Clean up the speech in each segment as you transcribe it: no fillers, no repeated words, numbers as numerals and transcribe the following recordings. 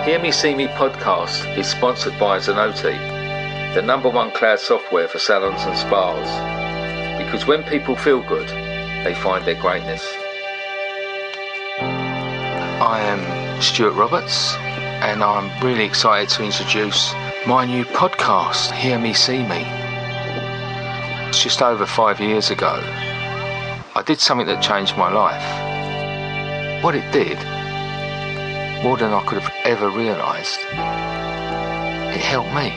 Hear Me See Me podcast is sponsored by Zenoti, the #1 cloud software for salons and spas. Because when people feel good, they find their greatness. I am Stuart Roberts, and I'm really excited to introduce my new podcast, Hear Me See Me. It's just over 5 years ago. I did something that changed my life. What it did, more than I could have ever realised, it helped me.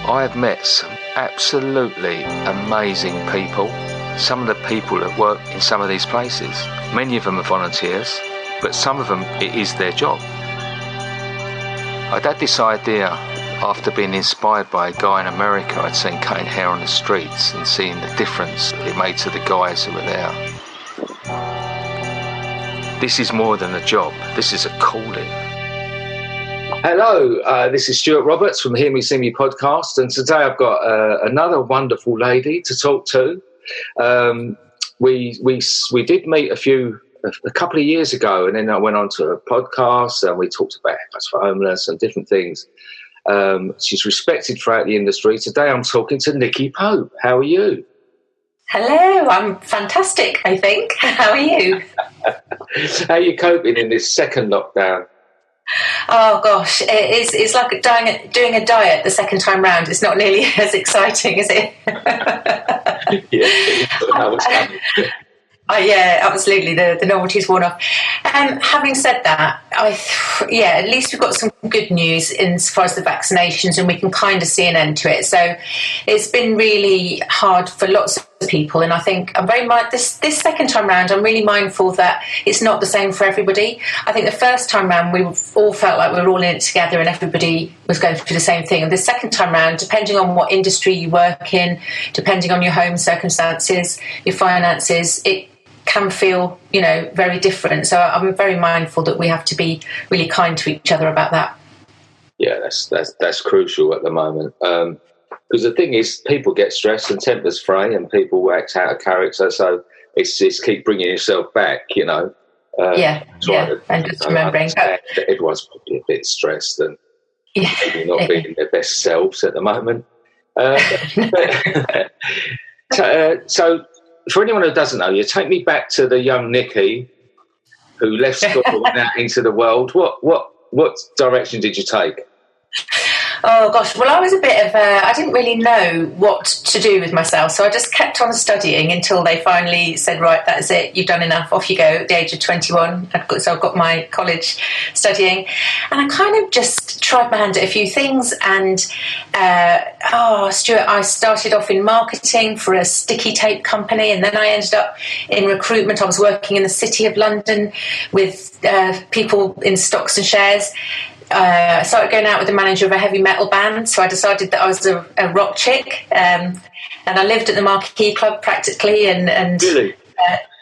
I have met some absolutely amazing people. Some of the people that work in some of these places, many of them are volunteers, but some of them it is their job. I'd had this idea after being inspired by a guy in America I'd seen cutting hair on the streets and seeing the difference it made to the guys who were there. This is more than a job, this is a calling. Hello, this is Stuart Roberts from Hear Me See Me podcast, and today I've got another wonderful lady to talk to. We did meet a couple of years ago, and then I went on to a podcast and we talked about House for Homeless and different things. She's respected throughout the industry. Today I'm talking to Nicky Pope. How are you? Hello, I'm fantastic, I think. How are you? How are you coping in this second lockdown? Oh gosh, it's like doing a diet the second time round. It's not nearly as exciting, is it? Yeah, absolutely. The novelty's worn off. Having said that, at least we've got some good news as far as the vaccinations, and we can kind of see an end to it. So it's been really hard for lots of people, and I think I'm very this second time round, I'm really mindful that it's not the same for everybody. I think the first time round we all felt like we were all in it together and everybody was going through the same thing. And the second time round, depending on what industry you work in, depending on your home circumstances, your finances, it can feel, very different. So I'm very mindful that we have to be really kind to each other about that. Yeah, that's crucial at the moment. Because the thing is, people get stressed and tempers fray, and people wax out of character. So it's keep bringing yourself back, And just remembering that everyone's probably a bit stressed and maybe not being their best selves at the moment. So for anyone who doesn't know you, take me back to the young Nicky who left school and went out into the world. What direction did you take? Oh gosh, well I was a bit of I didn't really know what to do with myself, so I just kept on studying until they finally said, right, that's it, you've done enough, off you go, at the age of 21. So I've got my college studying, and I kind of just tried my hand at a few things, and Stuart, I started off in marketing for a sticky tape company, and then I ended up in recruitment. I was working in the City of London with people in stocks and shares. I started going out with the manager of a heavy metal band, so I decided that I was a rock chick, and I lived at the Marquee Club practically. And really?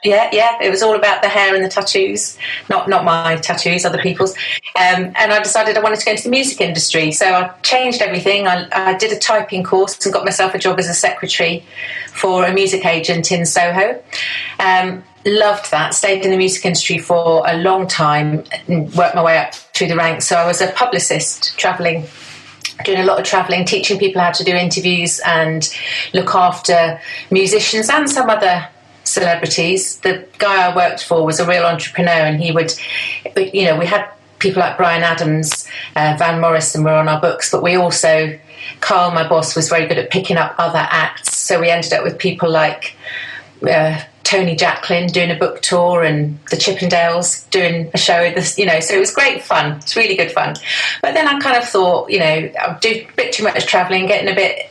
It was all about the hair and the tattoos, not my tattoos, other people's. And I decided I wanted to go into the music industry, so I changed everything. I did a typing course and got myself a job as a secretary for a music agent in Soho. Loved that, stayed in the music industry for a long time and worked my way up through the ranks. So I was a publicist, doing a lot of travelling, teaching people how to do interviews and look after musicians and some other celebrities. The guy I worked for was a real entrepreneur, and he would, we had people like Bryan Adams, Van Morrison were on our books, but we also, Carl, my boss, was very good at picking up other acts. So we ended up with people like Tony Jacklin doing a book tour, and the Chippendales doing a show. So it was great fun. It's really good fun. But then I kind of thought, I'm doing a bit too much travelling, getting a bit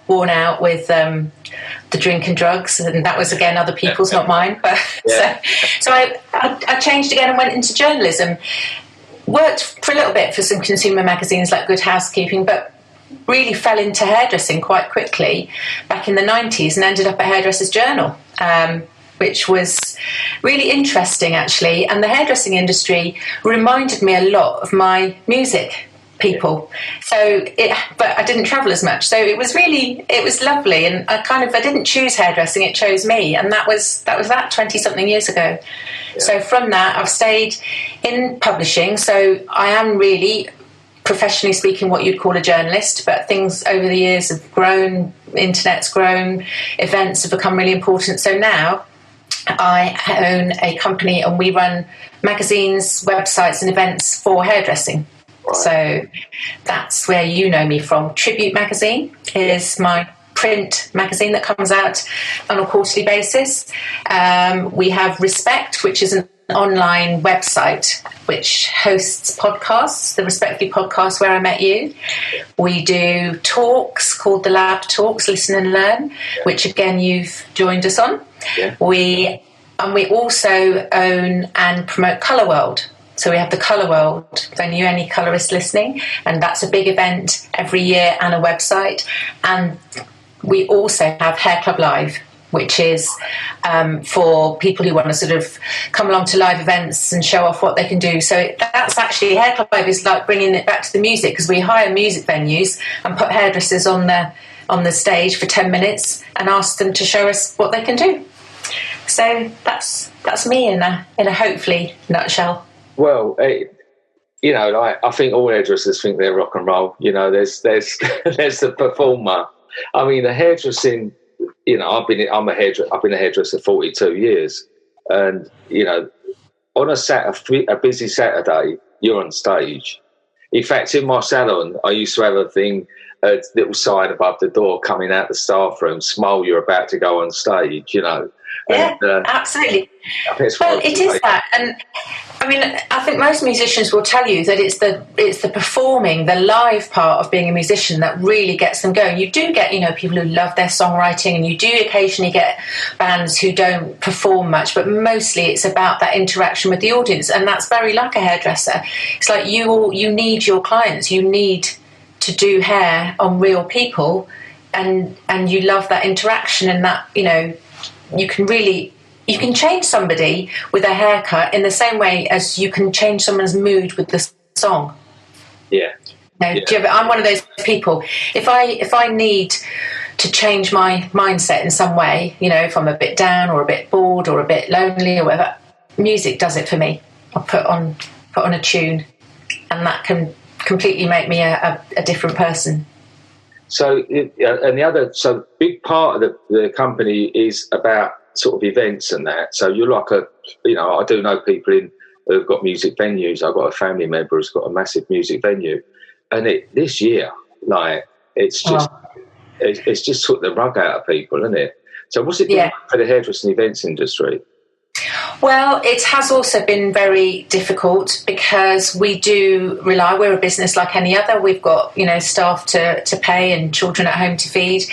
worn out with the drink and drugs, and that was again other people's, not mine. But so I changed again and went into journalism. Worked for a little bit for some consumer magazines like Good Housekeeping, but really fell into hairdressing quite quickly back in the 90s and ended up at Hairdressers Journal, which was really interesting actually. And the hairdressing industry reminded me a lot of my music people. But I didn't travel as much. So it was lovely. And I didn't choose hairdressing, it chose me. And that was 20 something years ago. Yeah. So from that, I've stayed in publishing. So I am really, professionally speaking, what you'd call a journalist, but things over the years have grown, internet's grown, events have become really important. So now I own a company and we run magazines, websites and events for hairdressing. Right. So that's where you know me from. Tribute magazine is my print magazine that comes out on a quarterly basis. We have Respect, which is an online website which hosts podcasts, the Respectfully podcast where I met you. We do talks called the Lab Talks, Listen and Learn, which again you've joined us on. Yeah. We also own and promote Colour World. So we have the Colour World venue, any colourist listening, and that's a big event every year and a website. And we also have Hair Club Live, which is for people who want to sort of come along to live events and show off what they can do. So that's actually, Hair Club Live is like bringing it back to the music, because we hire music venues and put hairdressers on the stage for 10 minutes and ask them to show us what they can do. So that's me in a hopefully nutshell. Well, I think all hairdressers think they're rock and roll. There's there's the performer. I mean, the hairdressing. I've been a hairdresser 42 years, and on a busy Saturday, you're on stage. In fact, in my salon, I used to have a little sign above the door coming out the staff room, "Smile, you're about to go on stage." Yeah, absolutely. Well, it is that, and I mean, I think most musicians will tell you that it's the performing, the live part of being a musician that really gets them going. You do get, people who love their songwriting, and you do occasionally get bands who don't perform much, but mostly it's about that interaction with the audience, and that's very like a hairdresser. It's like you need your clients, you need to do hair on real people, and you love that interaction, and that you can change somebody with a haircut in the same way as you can change someone's mood with the song. Yeah. I'm one of those people. If I need to change my mindset in some way, if I'm a bit down or a bit bored or a bit lonely or whatever, music does it for me. I'll put on a tune, and that can completely make me a different person. So, big part of the company is about sort of events and that. So you're like I do know people who've got music venues. I've got a family member who's got a massive music venue, and this year, it's just took the rug out of people, isn't it? So what's it doing for the hairdressing events industry? Well, it has also been very difficult because we do rely, we're a business like any other. We've got, staff to pay and children at home to feed.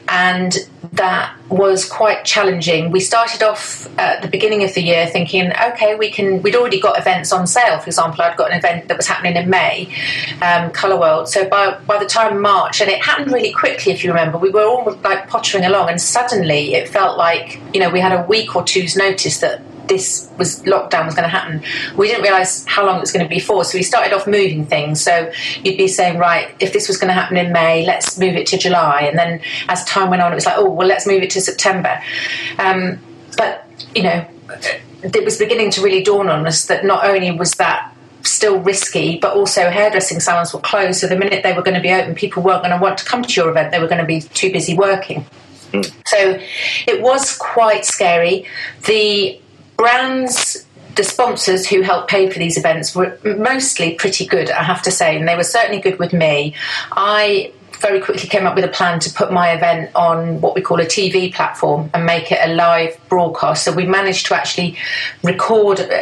And that was quite challenging. We started off at the beginning of the year thinking, okay, we'd already got events on sale. For example, I'd got an event that was happening in May, Colour World. So by the time March, and it happened really quickly, if you remember, we were all like pottering along, and suddenly it felt like, we had a week or two's notice that lockdown was going to happen. We didn't realise how long it was going to be for, so we started off moving things. So you'd be saying, right, if this was going to happen in May, let's move it to July. And then as time went on, it was like, let's move it to September. But it was beginning to really dawn on us that not only was that still risky, but also hairdressing salons were closed. So the minute they were going to be open, people weren't going to want to come to your event. They were going to be too busy working. So it was quite scary. The brands, the sponsors who helped pay for these events were mostly pretty good, I have to say, and they were certainly good with me. I very quickly came up with a plan to put my event on what we call a TV platform and make it a live broadcast. So we managed to actually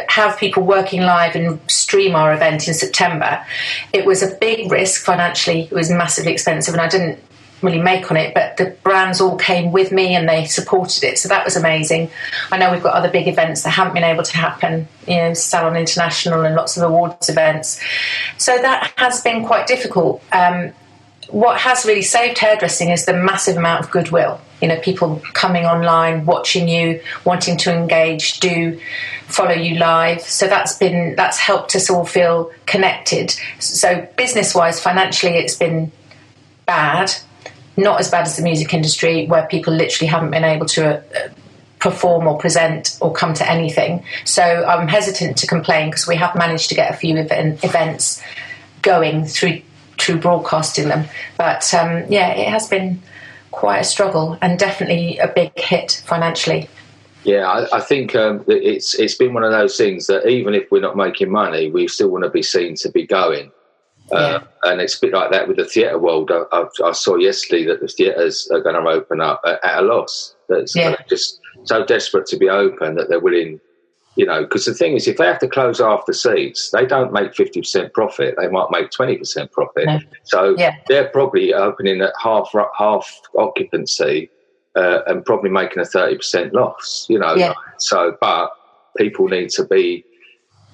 have people working live and stream our event in September. It was a big risk financially. It was massively expensive, and I didn't really make on it, but the brands all came with me and they supported it, so that was amazing. I know we've got other big events that haven't been able to happen, Salon International and lots of awards events, so that has been quite difficult. what has really saved hairdressing is the massive amount of goodwill. You know, people coming online, watching you, wanting to engage, follow you live. So that's helped us all feel connected. So business-wise, financially, it's been bad. Not as bad as the music industry, where people literally haven't been able to perform or present or come to anything. So I'm hesitant to complain, because we have managed to get a few events going through broadcasting them. But it has been quite a struggle, and definitely a big hit financially. Yeah, I think it's been one of those things that even if we're not making money, we still want to be seen to be going. And it's a bit like that with the theatre world. I saw yesterday that the theatres are going to open up at a loss. They're just so desperate to be open that they're willing, you know, because the thing is, if they have to close half the seats, they don't make 50% profit. They might make 20% profit. No. So they're probably opening at half occupancy and probably making a 30% loss, you know. Yeah. So, but people need to be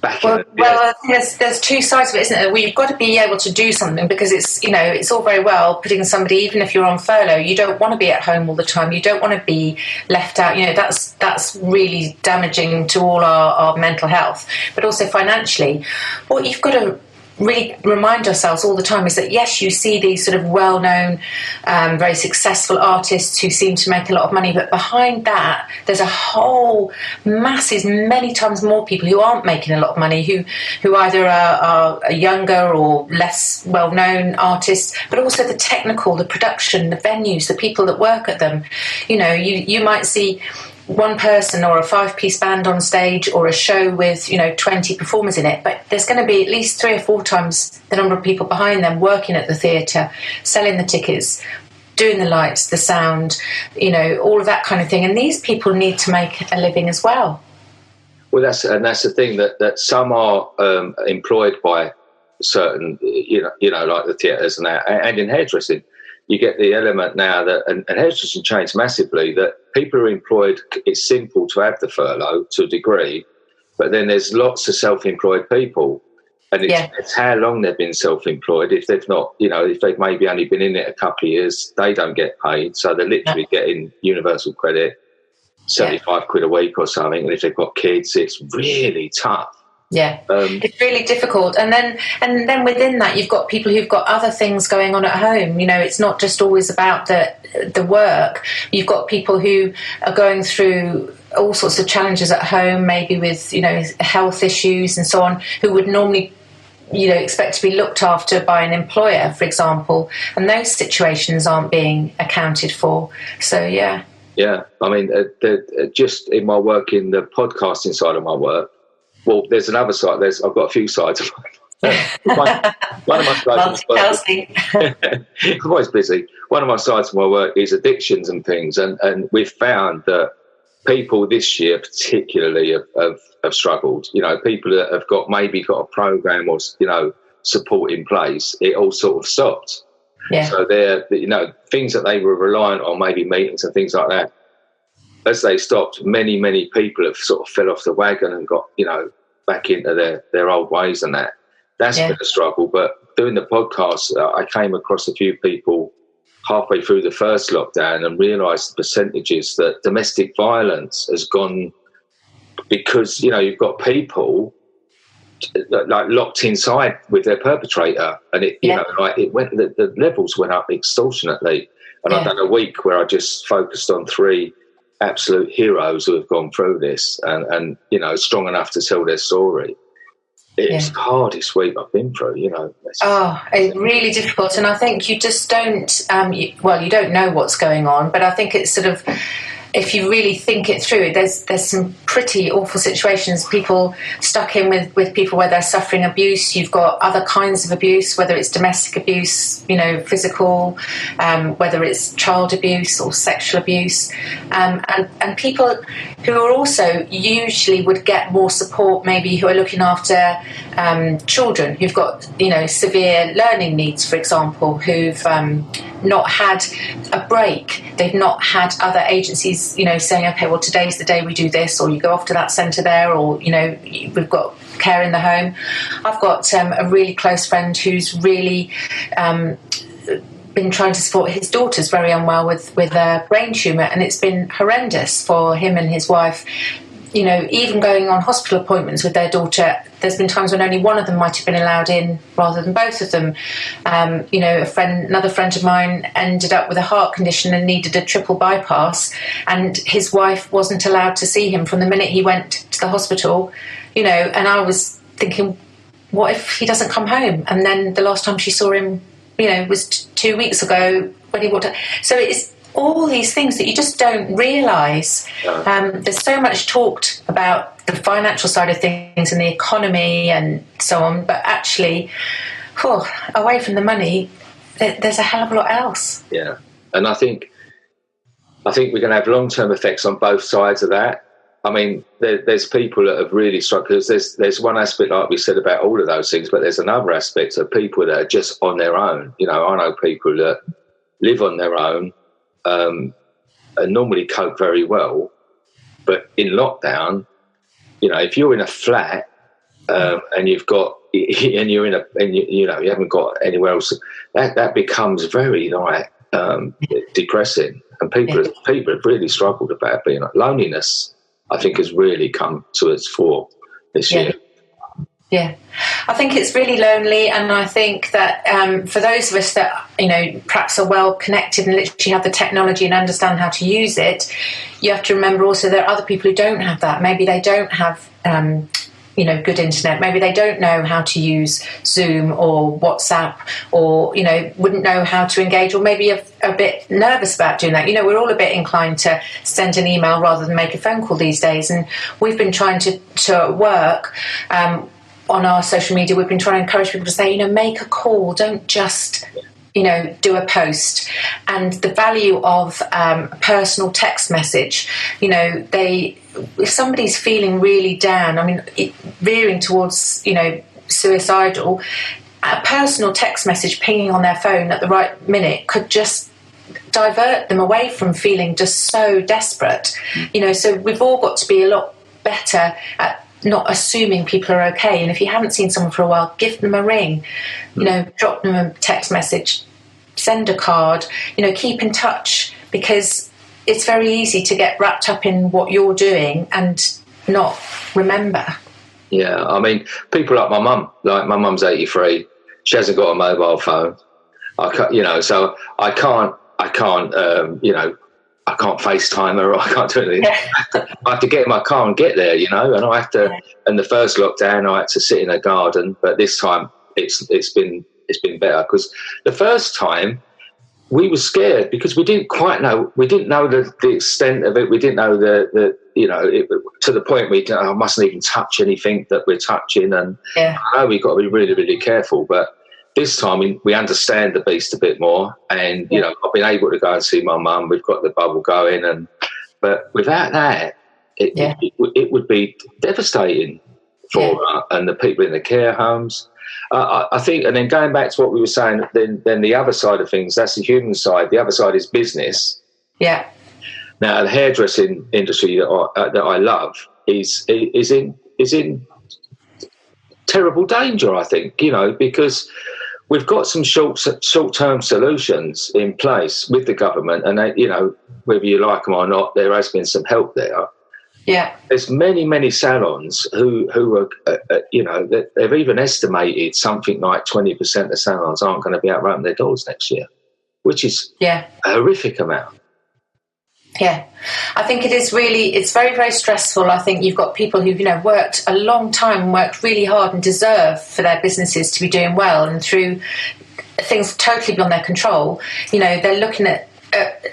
back in. Well, there's two sides of it, isn't there? We've got to be able to do something, because it's, you know, it's all very well putting somebody, even if you're on furlough, you don't want to be at home all the time. You don't want to be left out. You know, that's really damaging to all our mental health, but also financially. What you've got to really remind ourselves all the time is that, yes, you see these sort of well-known, very successful artists who seem to make a lot of money, but behind that there's a whole masses, many times more people who aren't making a lot of money, who either are younger or less well-known artists, but also the technical, the production, the venues, the people that work at them. You know, you might see one person or a 5-piece band on stage, or a show with, you know, 20 performers in it, but there's going to be at least 3 or 4 times the number of people behind them working at the theatre, selling the tickets, doing the lights, the sound, you know, all of that kind of thing. And these people need to make a living as well. Well, that's the thing, that some are employed by certain, you know, like the theatres and that, and in hairdressing. You get the element now that, and hairdressing changed massively, that people are employed, it's simple to have the furlough to a degree, but then there's lots of self-employed people, and it's how long they've been self-employed. If they've not, you know, if they've maybe only been in it a couple of years, they don't get paid, so they're literally getting universal credit, 75 quid a week or something, and if they've got kids, it's really tough. Yeah, it's really difficult. And then within that, you've got people who've got other things going on at home. You know, it's not just always about the work. You've got people who are going through all sorts of challenges at home, maybe with, you know, health issues and so on, who would normally, you know, expect to be looked after by an employer, for example. And those situations aren't being accounted for. So, yeah. Yeah, I mean, just in my work, in the podcasting side of my work, well, there's another side. I've got a few sides. one of my sides of my work, I'm always busy. One of my sides of my work is addictions and things, and we've found that people this year particularly have struggled. You know, people that have maybe got a program or, you know, support in place, it all sort of stopped. Yeah. So they're, you know, things that they were reliant on, maybe meetings and things like that, as they stopped, many people have sort of fell off the wagon and got, you know, back into their old ways and that. That's been a struggle. But doing the podcast, I came across a few people halfway through the first lockdown and realised the percentages that domestic violence has gone, because, you know, you've got people like locked inside with their perpetrator, and it, you know, like it went, the levels went up extortionately. And I've done a week where I just focused on 3 absolute heroes who have gone through this and you know, strong enough to tell their story. It's the hardest week I've been through, you know. It's really difficult, and I think you just don't you don't know what's going on, but I think it's sort of, if you really think it through, there's some pretty awful situations. People stuck in with people where they're suffering abuse. You've got other kinds of abuse, whether it's domestic abuse, you know, physical, whether it's child abuse or sexual abuse, and people who are also usually would get more support, maybe who are looking after children who've got, you know, severe learning needs, for example, who've not had a break. They've not had other agencies, you know, saying, okay, well, today's the day we do this, or you go off to that centre there, or, you know, we've got care in the home. I've got a really close friend who's really been trying to support his daughter's very unwell with a brain tumour, and it's been horrendous for him and his wife. You know, even going on hospital appointments with their daughter, there's been times when only one of them might have been allowed in rather than both of them. You know, another friend of mine ended up with a heart condition and needed a triple bypass, and his wife wasn't allowed to see him from the minute he went to the hospital. You know, and I was thinking, what if he doesn't come home? And then the last time she saw him, you know, was 2 weeks ago when he walked out. So it's all these things that you just don't realise. There's so much talked about the financial side of things and the economy and so on, but actually, away from the money, there's a hell of a lot else. Yeah, and I think we're going to have long-term effects on both sides of that. I mean, there's people that have really struggled, because there's one aspect, like we said, about all of those things, but there's another aspect of people that are just on their own. You know, I know people that live on their own, and normally cope very well, but in lockdown, you know, if you're in a flat and you've got, and you're in a, and you know, you haven't got anywhere else, that becomes very depressing, and people have really struggled about being loneliness. I think has really come to its fore this year. Yeah, I think it's really lonely, and I think that for those of us that, you know, perhaps are well connected and literally have the technology and understand how to use it, you have to remember also there are other people who don't have that. Maybe they don't have, you know, good internet. Maybe they don't know how to use Zoom or WhatsApp, or, you know, wouldn't know how to engage, or maybe a bit nervous about doing that. You know, we're all a bit inclined to send an email rather than make a phone call these days, and we've been trying to work on our social media. We've been trying to encourage people to say, you know, make a call, don't just, you know, do a post. And the value of a personal text message, you know, if somebody's feeling really down, I mean, veering towards, you know, suicidal, a personal text message pinging on their phone at the right minute could just divert them away from feeling just so desperate. You know, so we've all got to be a lot better at not assuming people are okay. And if you haven't seen someone for a while, give them a ring, you know, drop them a text message, send a card, you know, keep in touch, because it's very easy to get wrapped up in what you're doing and not remember. Yeah, I mean, people like my mum's 83, she hasn't got a mobile phone. You know, so I can't, you know, I can't FaceTime her, or I can't do anything. Yeah. I have to get in my car and get there, you know, and I have to, and the first lockdown I had to sit in a garden, but this time it's been better, because the first time we were scared because we didn't know the extent of it. We didn't know the you know, to the point where I mustn't even touch anything that we're touching, and I know we've got to be really, really careful, but this time we understand the beast a bit more, and you know, I've been able to go and see my mum. We've got the bubble going, but without that, it would be devastating for her and the people in the care homes. I think, and then going back to what we were saying, then the other side of things, that's the human side. The other side is business. Yeah. Now, the hairdressing industry that I love is in terrible danger, I think, you know, because we've got some short-term solutions in place with the government, and they, you know, whether you like them or not, there has been some help there. Yeah, there's many salons who are, you know, they've even estimated something like 20% of salons aren't going to be able to open their doors next year, which is a horrific amount. Yeah, I think it's very, very stressful. I think you've got people who've, you know, worked a long time, worked really hard and deserve for their businesses to be doing well, and through things totally beyond their control, you know, they're looking at,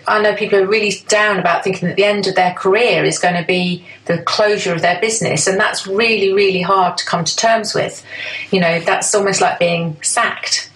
I know people are really down about thinking that the end of their career is going to be the closure of their business, and that's really, really hard to come to terms with. You know, that's almost like being sacked.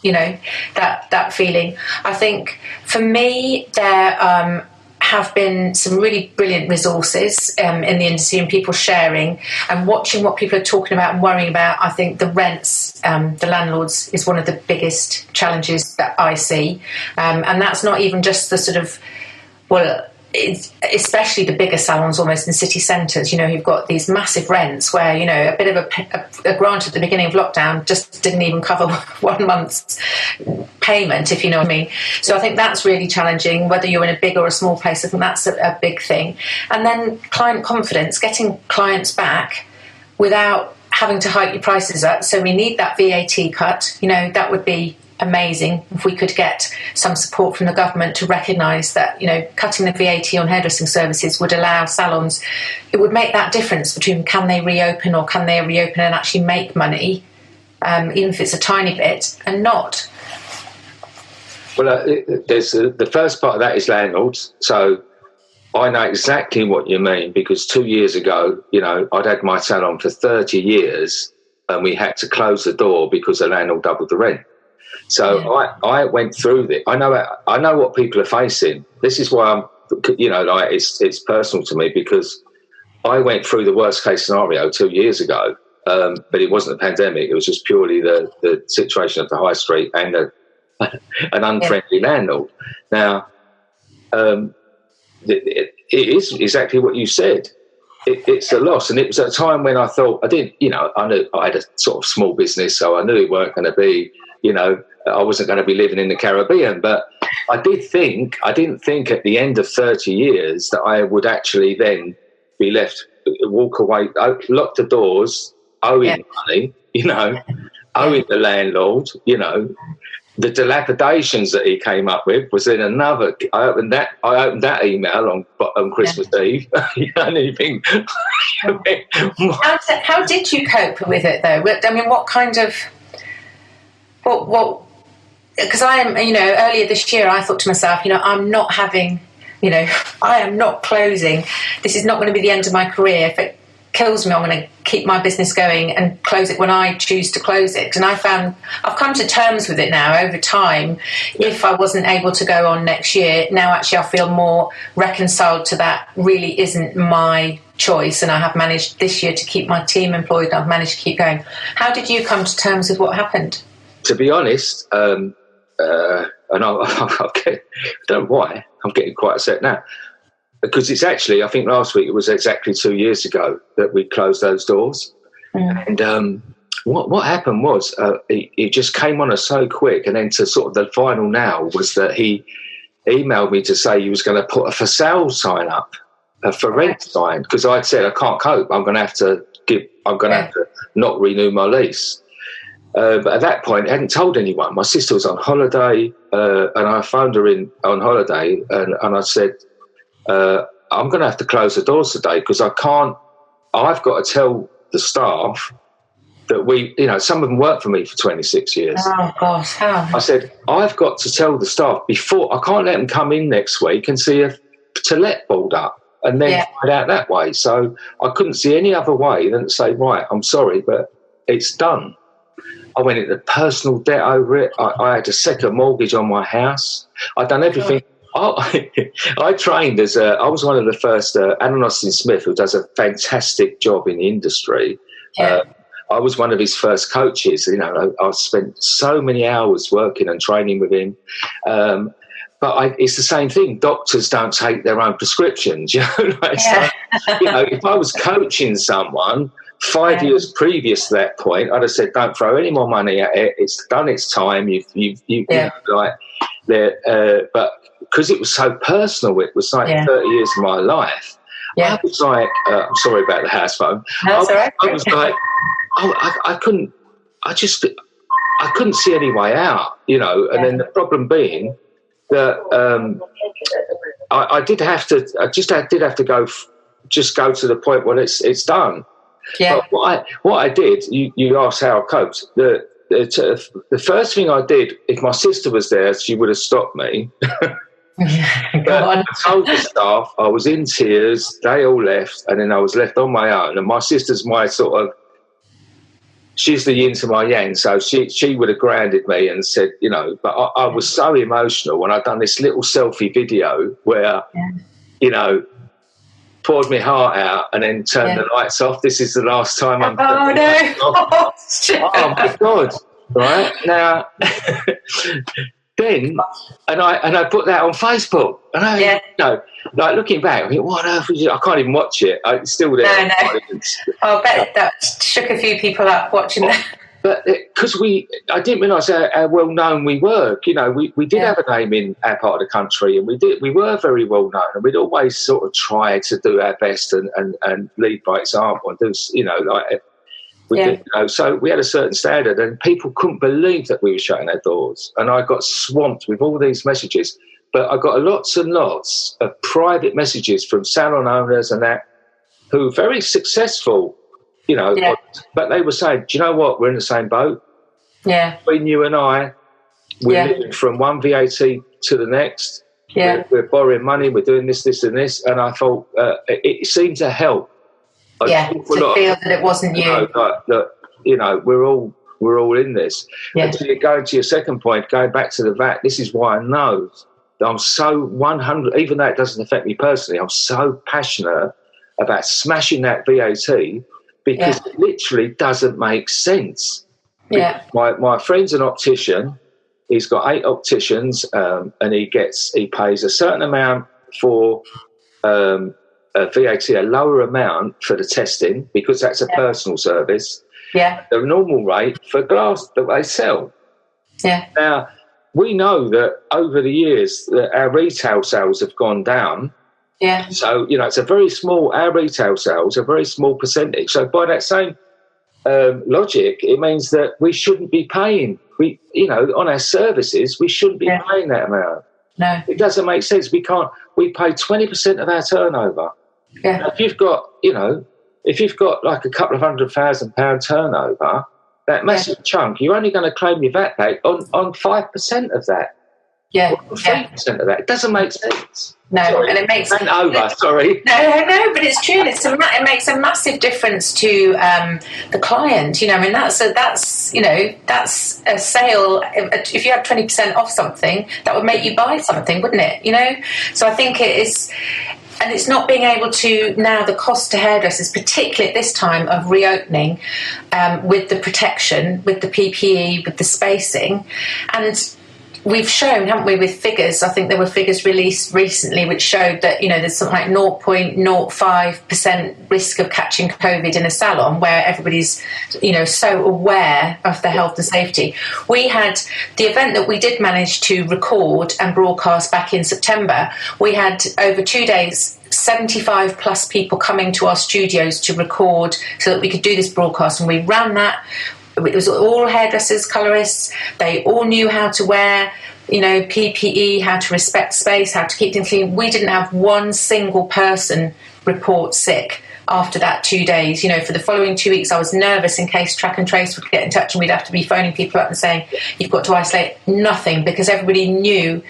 You know, that feeling. I think for me, there have been some really brilliant resources in the industry, and people sharing and watching what people are talking about and worrying about. I think the rents, the landlords, is one of the biggest challenges that I see. And that's not even just the sort of, well, it's especially the bigger salons almost in city centres, you've got these massive rents where, a bit of a grant at the beginning of lockdown just didn't even cover 1 month's payment, if you know what I mean. So I think that's really challenging, whether you're in a big or a small place. I think that's a big thing. And then client confidence, getting clients back without having to hike your prices up. So we need that VAT cut. That would be amazing if we could get some support from the government to recognise that, cutting the VAT on hairdressing services would allow salons, it would make that difference between can they reopen or can they reopen and actually make money, even if it's a tiny bit, and not. Well, there's the first part of that is landlords. So I know exactly what you mean, because 2 years ago, I'd had my salon for 30 years and we had to close the door because the landlord doubled the rent. So yeah. I went through this. I know what people are facing. This is why I'm, it's personal to me, because I went through the worst case scenario 2 years ago, but it wasn't a pandemic. It was just purely the situation at the high street and an unfriendly landlord. Now, it is exactly what you said. It's a loss, and it was at a time when I thought I knew I had a sort of small business, so I knew it weren't going to be, I wasn't going to be living in the Caribbean. But I didn't think at the end of 30 years that I would actually then be left, walk away, lock the doors, owing money, owing the landlord, The dilapidations that he came up with was in another. I opened that email on Christmas Eve. And you think, how did you cope with it though? I mean, what kind of what? Because I am, earlier this year I thought to myself, I'm not having, I am not closing. This is not going to be the end of my career. If it kills me, I'm going to keep my business going and close it when I choose to close it. And I've come to terms with it now over time. If I wasn't able to go on next year, now actually I feel more reconciled to that really isn't my choice, and I have managed this year to keep my team employed and I've managed to keep going. How did you come to terms with what happened? To be honest, and I don't know why, I'm getting quite upset now. Because it's actually, I think last week it was exactly 2 years ago that we closed those doors. And what happened was it just came on us so quick. And then to sort of the final now was that he emailed me to say he was going to put a for sale sign up, a for rent sign, because I'd said I can't cope. I'm going to have to not renew my lease. But at that point, I hadn't told anyone. My sister was on holiday, and I phoned her on holiday, and I said, I'm going to have to close the doors today because I've got to tell the staff that some of them worked for me for 26 years. Oh, gosh, how? I said, I've got to tell the staff before, I can't let them come in next week and see if to let board up and then find out that way. So I couldn't see any other way than to say, right, I'm sorry, but it's done. I went into personal debt over it. I had a second mortgage on my house. I'd done everything. I trained I was one of the first, Alan Austin Smith, who does a fantastic job in the industry. Yeah. I was one of his first coaches. I spent so many hours working and training with him. But it's the same thing. Doctors don't take their own prescriptions. So, if I was coaching someone 5 years previous to that point, I'd have said, don't throw any more money at it. It's done its time. But because it was so personal, it was like 30 years of my life. I was like, I'm sorry about the house phone. That's all right. I was like, I couldn't see any way out, and then the problem being that I did have to go to the point when it's done. Yeah. But what I did, you asked how I coped. The first thing I did, if my sister was there, she would have stopped me. I told the staff I was in tears. They all left, and then I was left on my own. And my sister's my sort of, she's the yin to my yang, so she would have grounded me and said, But I was so emotional when I'd done this little selfie video where, poured my heart out and then turned the lights off. This is the last time I'm. Oh no! Oh my God! Right now. Then, and I put that on Facebook, and like looking back, I think, what on earth was it? I can't even watch it. It's still there. No. I bet that shook a few people up watching that. But because I didn't realise how well known we were. You know, we did have a name in our part of the country, and we were very well known, and we'd always sort of try to do our best and lead by example and do, you know, like we did, you know. So we had a certain standard, and people couldn't believe that we were shutting our doors. And I got swamped with all these messages, but I got lots and lots of private messages from salon owners and that who were very successful. You know, but they were saying, do you know what? We're in the same boat. Yeah. Between you and I, we're living from one VAT to the next. Yeah. We're borrowing money. We're doing this, and this. And I thought it seemed to help. To feel that it wasn't you. That you know, we're all in this. Yeah. And so going to your second point, going back to the VAT, this is why I know that I'm so 100. Even though it doesn't affect me personally, I'm so passionate about smashing that VAT. Because it literally doesn't make sense. Yeah. My friend's an optician. He's got 8 opticians, and he pays a certain amount for a VAT, a lower amount for the testing, because that's a personal service. Yeah. The normal rate for glass that they sell. Yeah. Now, we know that over the years that our retail sales have gone down. Yeah. So, you know, it's our retail sales are a very small percentage. So by that same logic, it means that we shouldn't be paying, on our services, we shouldn't be paying that amount. No. It doesn't make sense. We pay 20% of our turnover. Yeah. Now, if you've got like a couple of £100,000 turnover, that massive chunk, you're only going to claim your VAT back on 5% of that. Yeah. Or 3% of that. It doesn't make sense. No, sorry. And it makes sorry. No, but it's true. It makes a massive difference to the client. You know, I mean, that's a sale. If you had 20% off something, that would make you buy something, wouldn't it? You know, so I think it is. And it's not being able to now, the cost to hairdressers, particularly at this time of reopening, with the protection, with the PPE, with the spacing, and we've shown, haven't we, with figures, I think there were figures released recently which showed that, you know, there's something like 0.05% risk of catching COVID in a salon where everybody's, you know, so aware of the health and safety. We had the event that we did manage to record and broadcast back in September. We had over 2 days 75 plus people coming to our studios to record so that we could do this broadcast, and we ran that. It was all hairdressers, colourists. They all knew how to wear, you know, PPE, how to respect space, how to keep things clean. We didn't have one single person report sick after that 2 days. You know, for the following 2 weeks, I was nervous in case Track and Trace would get in touch and we'd have to be phoning people up and saying, you've got to isolate. Nothing, because everybody knew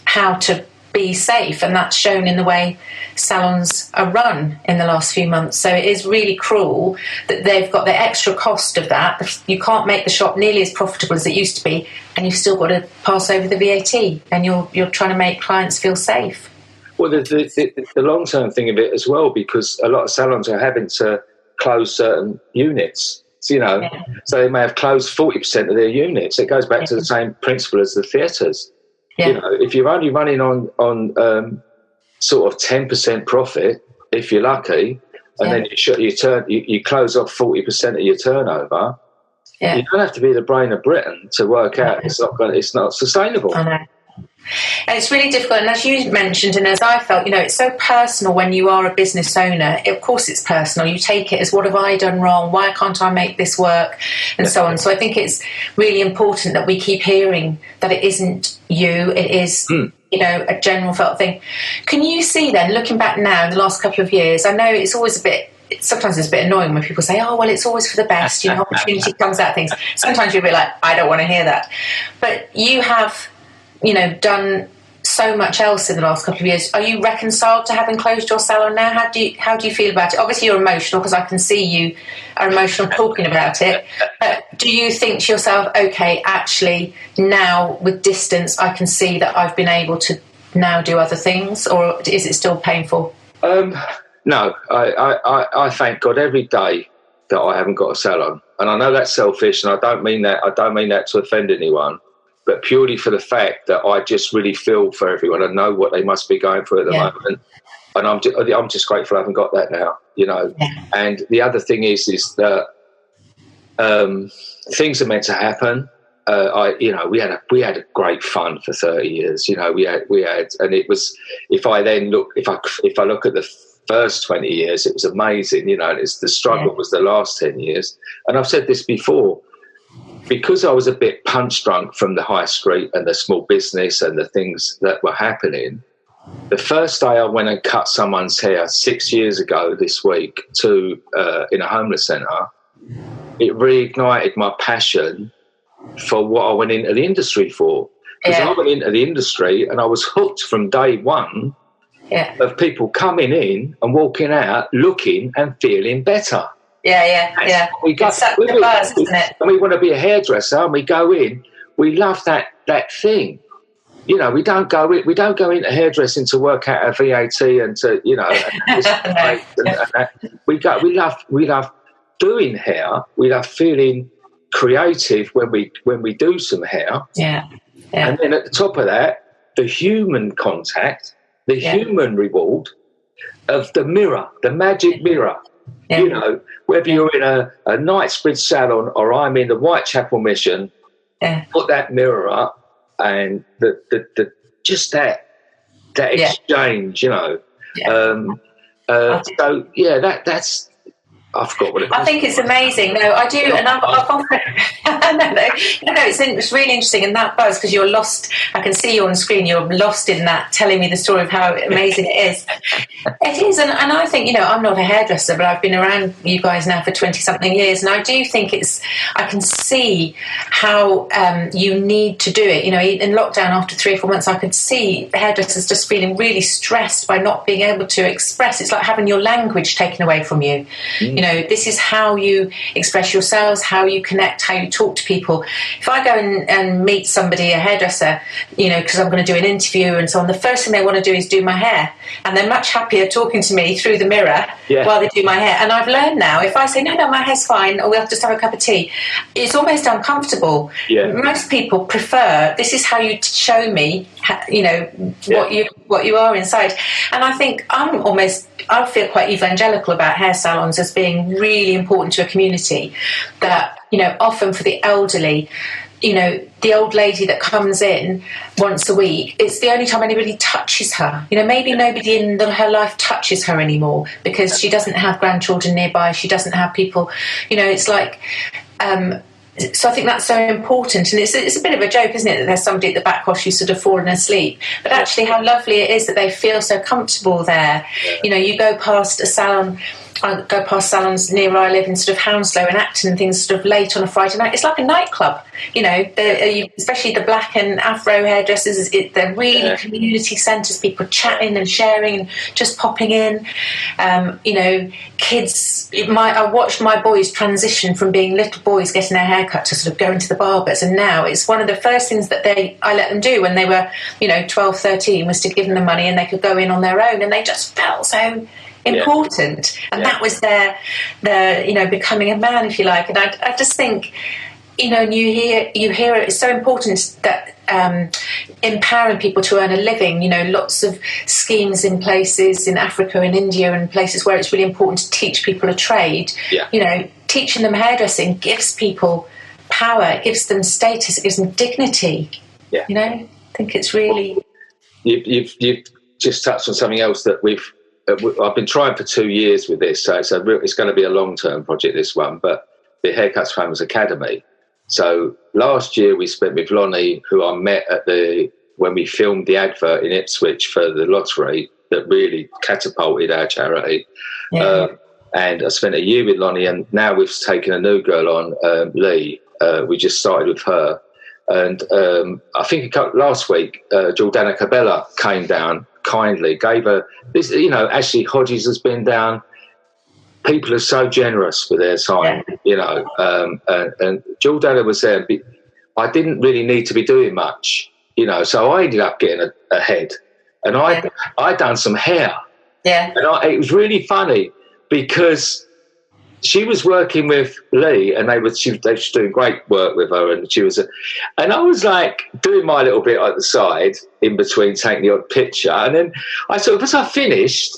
how to be safe, and that's shown in the way salons are run in the last few months. So it is really cruel that they've got the extra cost of that. You can't make the shop nearly as profitable as it used to be, and you've still got to pass over the VAT, and you're trying to make clients feel safe. Well, the long-term thing of it as well, because a lot of salons are having to close certain units. So, you know, so they may have closed 40% of their units. It goes back to the same principle as the theatres. Yeah. You know, if you're only running on sort of 10% profit, if you're lucky, and then you close off 40% of your turnover, you don't have to be the brain of Britain to work out it's not sustainable. I know. And it's really difficult, and as you mentioned, and as I felt, you know, it's so personal when you are a business owner. Of course it's personal. You take it as, what have I done wrong? Why can't I make this work? And so on. So I think it's really important that we keep hearing that it isn't you, it is, you know, a general felt thing. Can you see then, looking back now in the last couple of years, I know it's always sometimes it's a bit annoying when people say, oh, well, it's always for the best, you know, opportunity comes out things. Sometimes you're a bit like, I don't want to hear that. But you have, you know, done so much else in the last couple of years. Are you reconciled to having closed your salon now? How do you feel about it? Obviously, you're emotional, because I can see you are emotional talking about it. But do you think to yourself, okay, actually, now with distance, I can see that I've been able to now do other things, or is it still painful? No, I thank God every day that I haven't got a salon, and I know that's selfish, and I don't mean that to offend anyone. but purely for the fact that I just really feel for everyone. I know what they must be going through at the moment. And I'm just grateful I haven't got that now, you know. Yeah. And the other thing is that things are meant to happen. We had a great fun for 30 years. You know, we had, and it was. If I look at the first 20 years, it was amazing. You know, the struggle was the last 10 years. And I've said this before, because I was a bit punch drunk from the high street and the small business and the things that were happening. The first day I went and cut someone's hair 6 years ago this week in a homeless centre, it reignited my passion for what I went into the industry for. Because I went into the industry and I was hooked from day one of people coming in and walking out looking and feeling better. Yeah. It's such a buzz, isn't it? And we want to be a hairdresser and we go in, we love that thing. You know, we don't go into hairdressing to work out our VAT and to, you know, we love doing hair. We love feeling creative when we do some hair. Yeah. And then at the top of that, the human contact, the human reward of the mirror, the magic mirror. Yeah. You know, whether you're in a Knightsbridge salon or I'm in the Whitechapel Mission, put that mirror up. And the just that exchange, you know. That's I forgot what it was. I think it's amazing. No, I do, and I've often it's really interesting, and that buzz, because you're lost. I can see you on the screen. You're lost in that, telling me the story of how amazing it is. It is, and I think, you know, I'm not a hairdresser, but I've been around you guys now for 20-something years, and I do think I can see how you need to do it. You know, in lockdown after 3 or 4 months, I could see hairdressers just feeling really stressed by not being able to express. It's like having your language taken away from you. You know, this is how you express yourselves, how you connect, how you talk to people. If I go and meet somebody, a hairdresser, you know, because I'm going to do an interview and so on, the first thing they want to do is do my hair. And they're much happier talking to me through the mirror while they do my hair. And I've learned now, if I say, no, my hair's fine, or we'll just have a cup of tea, it's almost uncomfortable. Yeah. Most people prefer, this is how you show me, you know, what you are inside. And I think I feel quite evangelical about hair salons as being really important to a community, that, you know, often for the elderly, you know, the old lady that comes in once a week, it's the only time anybody touches her. You know, maybe nobody in her life touches her anymore because she doesn't have grandchildren nearby, she doesn't have people, you know, it's like... so I think that's so important, and it's a bit of a joke, isn't it, that there's somebody at the back while she's sort of fallen asleep, but actually how lovely it is that they feel so comfortable there. You know, you go past a salon, I go past salons near where I live in sort of Hounslow and Acton and things sort of late on a Friday night. It's like a nightclub, you know, especially the black and afro hairdressers. They're really community centres, people chatting and sharing and just popping in. You know, kids, I watched my boys transition from being little boys getting their hair cut to sort of going to the barbers, and now it's one of the first things that I let them do when they were, you know, 12, 13, was to give them the money and they could go in on their own, and they just felt so important, and that was their you know, becoming a man, if you like. And I just think, you know, and you hear it, it's so important that empowering people to earn a living, you know, lots of schemes in places in Africa and India and places where it's really important to teach people a trade. You know, teaching them hairdressing gives people power, it gives them status, it gives them dignity. You know, I think it's really... You've just touched on something else that I've been trying for 2 years with this, so it's going to be a long-term project, this one, but the Haircuts Famous Academy. So last year we spent with Lonnie, who I met when we filmed the advert in Ipswich for the lottery that really catapulted our charity. And I spent a year with Lonnie, and now we've taken a new girl on, Lee. We just started with her. And I think last week, Jordana Cabela came down kindly, gave her this, you know, Ashley Hodges has been down. People are so generous with their time, you know, and Jordana was there. I didn't really need to be doing much, you know, so I ended up getting ahead, and I done some hair. And it was really funny because she was working with Lee, and they were doing great work with her, and and I was like doing my little bit at the side in between, taking the odd picture, and then as I finished,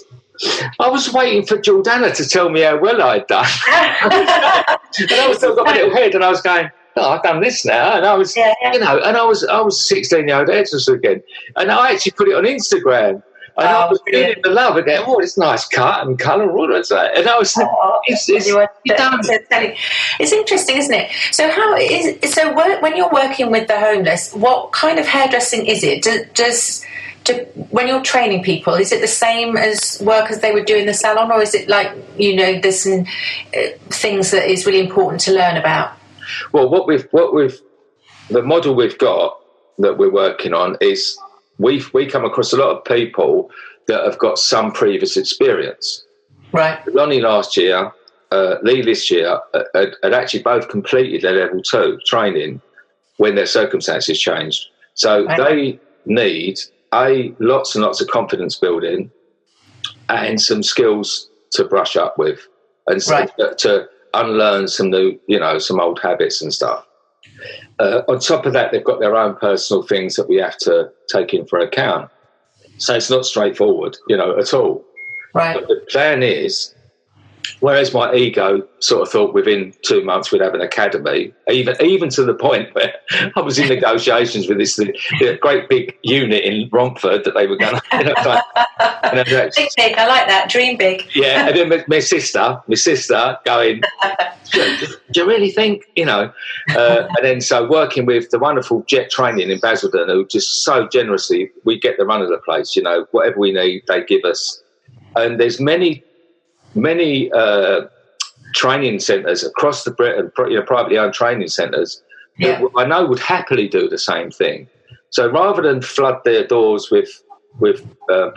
I was waiting for Jordana to tell me how well I'd done. And I was still got my little head, and I was going, "Oh, I've done this now," and I was, and I was 16-year-old hairdresser again, and I actually put it on Instagram. And I was feeling the love again. Oh, it's nice cut and colour. And I was it's interesting, isn't it? So when you're working with the homeless, what kind of hairdressing is it? When you're training people, is it the same as work as they would do in the salon, or is it like, there's some things that is really important to learn about? Well, the model we've got that we're working on is we come across a lot of people that have got some previous experience. Right. Lonnie last year, Lee this year, had actually both completed their level 2 training when their circumstances changed. So they need lots and lots of confidence building and some skills to brush up with, and to unlearn some new, some old habits and stuff. On top of that, they've got their own personal things that we have to take in for account. So it's not straightforward, at all. Right. But the plan is, whereas my ego sort of thought within 2 months we'd have an academy, even to the point where I was in negotiations with this great big unit in Romford that they were going to... Think big, I like that, dream big. Yeah, and then my sister going, do you really think, and then so working with the wonderful Jet Training in Basildon, who just so generously, we get the run of the place, whatever we need, they give us. And there's many training centres across the Britain, privately owned training centres, that I know would happily do the same thing. So rather than flood their doors with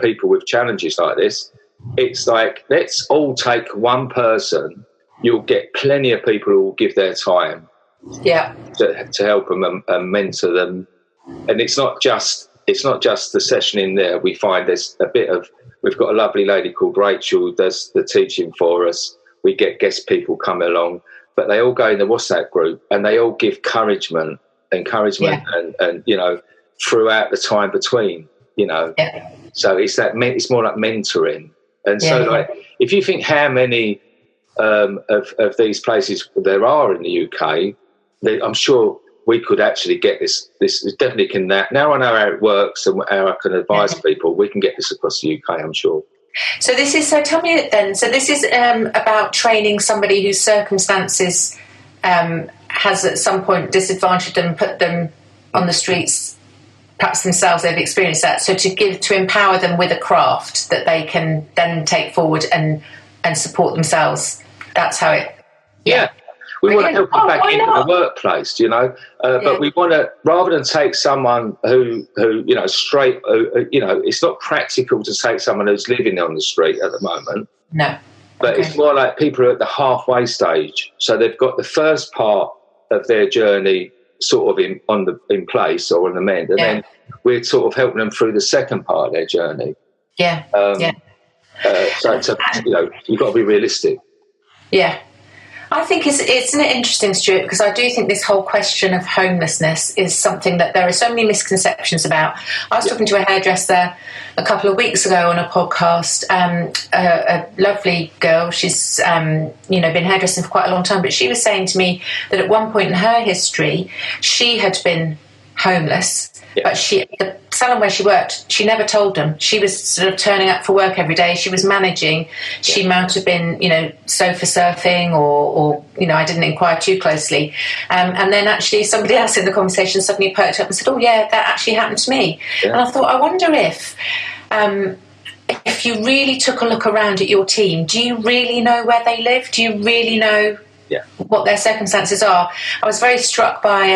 people with challenges like this, it's like, let's all take one person. You'll get plenty of people who will give their time to help them and mentor them. And it's not just the session in there. We find there's a bit of... We've got a lovely lady called Rachel who does the teaching for us. We get guest people come along, but they all go in the WhatsApp group and they all give encouragement and throughout the time between, So it's more like mentoring. And if you think how many of these places there are in the UK, I'm sure we could actually get this definitely can. Now I know how it works and how I can advise people. We can get this across the UK, I'm sure. So tell me then. So this is about training somebody whose circumstances has at some point disadvantaged them, put them on the streets. Perhaps themselves, they've experienced that. So to empower them with a craft that they can then take forward and support themselves. That's how it. Yeah. We want to help them back into the workplace, but we want to, rather than take someone who straight, it's not practical to take someone who's living on the street at the moment. No. But it's more like people are at the halfway stage. So they've got the first part of their journey sort of in place or on the mend, and then we're sort of helping them through the second part of their journey. Yeah. So you've got to be realistic. Yeah. I think it's interesting, Stuart, because I do think this whole question of homelessness is something that there are so many misconceptions about. I was talking to a hairdresser a couple of weeks ago on a podcast, a lovely girl. She's been hairdressing for quite a long time, but she was saying to me that at one point in her history, she had been homeless. But the salon where she worked, she never told them. She was sort of turning up for work every day. She was managing. She might have been, sofa surfing or I didn't inquire too closely. And then actually somebody else in the conversation suddenly perked up and said, oh, yeah, that actually happened to me. Yeah. And I thought, I wonder if you really took a look around at your team, do you really know where they live? Do you really know what their circumstances are? I was very struck by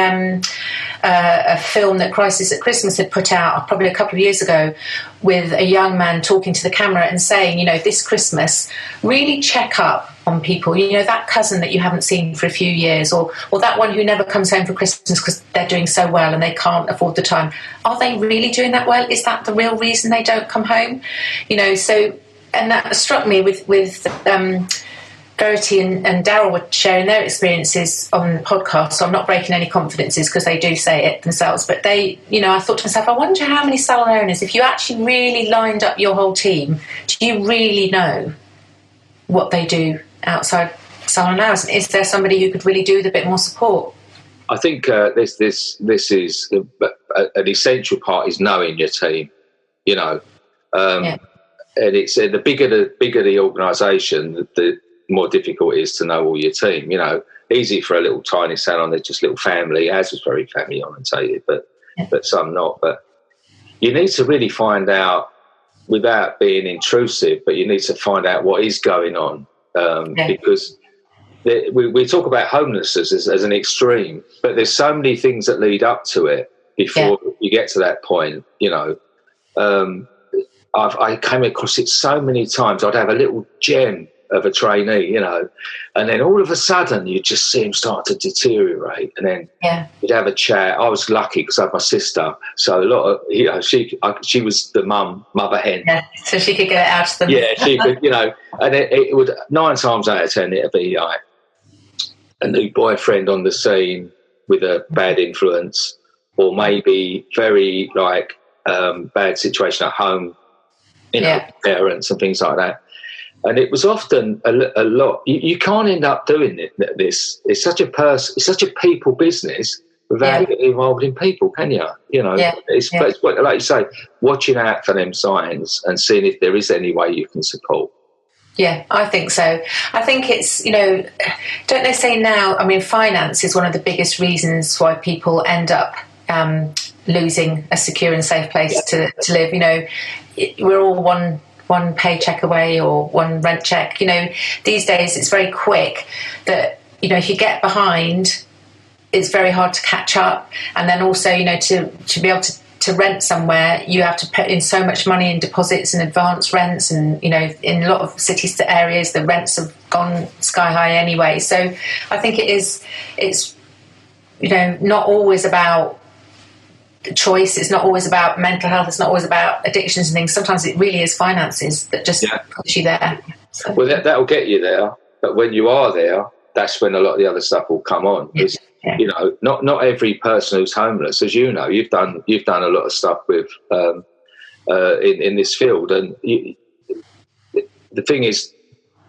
a film that Crisis at Christmas had put out probably a couple of years ago, with a young man talking to the camera and saying, this Christmas, really check up on people, that cousin that you haven't seen for a few years, or that one who never comes home for Christmas because they're doing so well and they can't afford the time. Are they really doing that well? Is that the real reason they don't come home? And that struck me with Verity and Daryl were sharing their experiences on the podcast, so I'm not breaking any confidences because they do say it themselves. But they, I thought to myself, I wonder how many salon owners, if you actually really lined up your whole team, do you really know what they do outside salon hours? And is there somebody who could really do with a bit more support? I think this is an essential part is knowing your team, and it's the bigger the organisation, the more difficult it is to know all your team. Easy for a little tiny salon, they're just little family. Ours was very family orientated, but some not. But you need to really find out, without being intrusive, but you need to find out what is going on, because we talk about homelessness as an extreme, but there's so many things that lead up to it before you get to that point. I came across it so many times. I'd have a little gem of a trainee, and then all of a sudden you'd just see him start to deteriorate, and then you'd have a chat. I was lucky because I had my sister, so a lot of she was the mother hen, so she could get it out to them. Yeah, she could, and it would 9 times out of 10 it'd be like a new boyfriend on the scene with a bad influence, or maybe very bad situation at home, parents and things like that. And it was often a lot. You can't end up doing this. It's such a people business without getting involved in people, can you? It's like you say, watching out for them signs and seeing if there is any way you can support. Yeah, I think so. I think it's, don't they say now, finance is one of the biggest reasons why people end up losing a secure and safe place to live. We're all one paycheck away or one rent check. These days it's very quick that, if you get behind, it's very hard to catch up. And then also, to be able to rent somewhere, you have to put in so much money in deposits and advance rents. And, in a lot of cities to areas, the rents have gone sky high anyway. So I think it's not always about choice. It's not always about mental health. It's not always about addictions and things. Sometimes it really is finances that just puts you there. So. Well, that'll get you there. But when you are there, that's when a lot of the other stuff will come on. Not every person who's homeless, as you know, you've done a lot of stuff with in this field, and the thing is,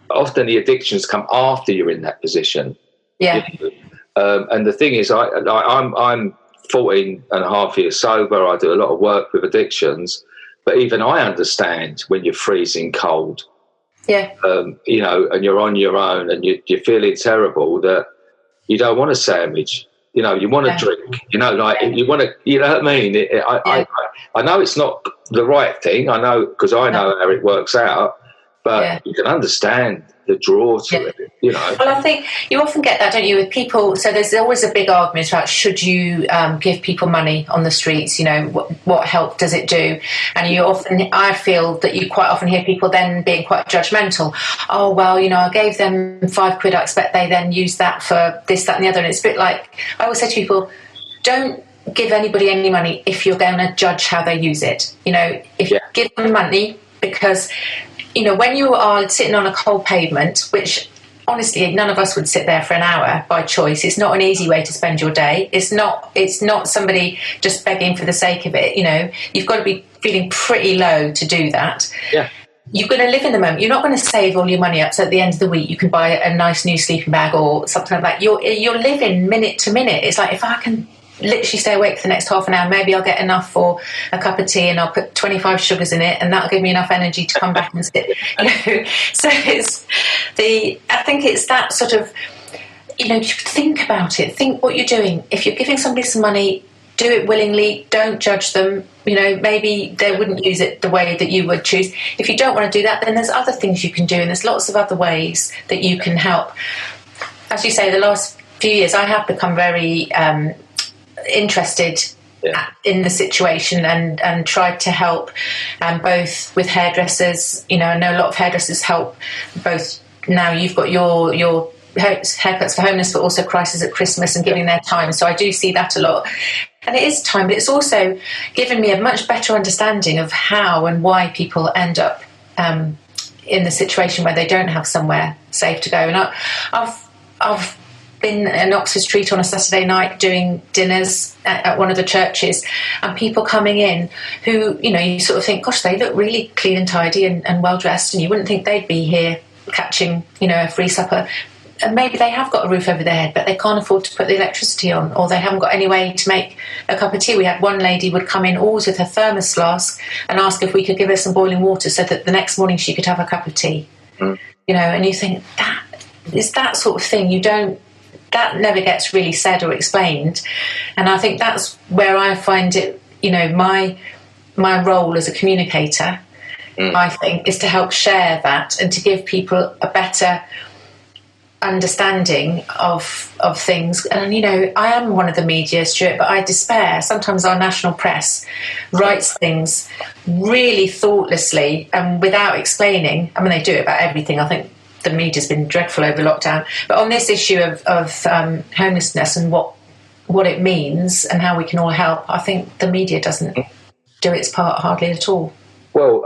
often the addictions come after you're in that position. And the thing is, I'm 14 and a half years sober. I do a lot of work with addictions, but even I understand when you're freezing cold, and you're on your own and you're feeling terrible, that you don't want a sandwich, you want to drink, you want to, you know what I mean? I know it's not the right thing. I know, because I know how it works out, but you can understand the draw to it, Well, I think you often get that, don't you, with people. So there's always a big argument about, should you give people money on the streets? What help does it do? And I feel that you quite often hear people then being quite judgmental. Oh, well, I gave them £5. I expect they then use that for this, that and the other. And it's a bit like, I always say to people, don't give anybody any money if you're going to judge how they use it. If you give them money, because when you are sitting on a cold pavement, which honestly none of us would sit there for an hour by choice. It's not an easy way to spend your day. It's not somebody just begging for the sake of it. You've got to be feeling pretty low to do that. Yeah. You're going to live in the moment. You're not going to save all your money up so at the end of the week you can buy a nice new sleeping bag or something like that. You're living minute to minute. It's like, if I can literally stay awake for the next half an hour, maybe I'll get enough for a cup of tea and I'll put 25 sugars in it, and that'll give me enough energy to come back and sit. So I think it's that sort of, you think about it, think what you're doing. If you're giving somebody some money, do it willingly, don't judge them. Maybe they wouldn't use it the way that you would choose. If you don't want to do that, then there's other things you can do, and there's lots of other ways that you can help. As you say, the last few years I have become very interested in the situation and tried to help, both with hairdressers. I know a lot of hairdressers help both. Now you've got your haircuts for homeless, but also crisis at Christmas and giving their time. So I do see that a lot. And it is time, but it's also given me a much better understanding of how and why people end up in the situation where they don't have somewhere safe to go. And I've been in Oxford Street on a Saturday night doing dinners at one of the churches, and people coming in who, you know, you sort of think, gosh, they look really clean and tidy and well dressed, and you wouldn't think they'd be here catching, you know, a free supper. And maybe they have got a roof over their head, but they can't afford to put the electricity on, or they haven't got any way to make a cup of tea. We had one lady would come in always with her thermos flask and ask if we could give her some boiling water so that the next morning she could have a cup of tea. You know, and you think, that is that sort of thing. That never gets really said or explained. And I think that's where I find it, you know, my role as a communicator, I think, is to help share that and to give people a better understanding of things. And, you know, I am one of the media, Stuart, but I despair. Sometimes our national press writes things really thoughtlessly and without explaining. I mean, they do it about everything. I think the media's been dreadful over lockdown. But on this issue of homelessness and what it means and how we can all help, I think the media doesn't do its part hardly at all. Well,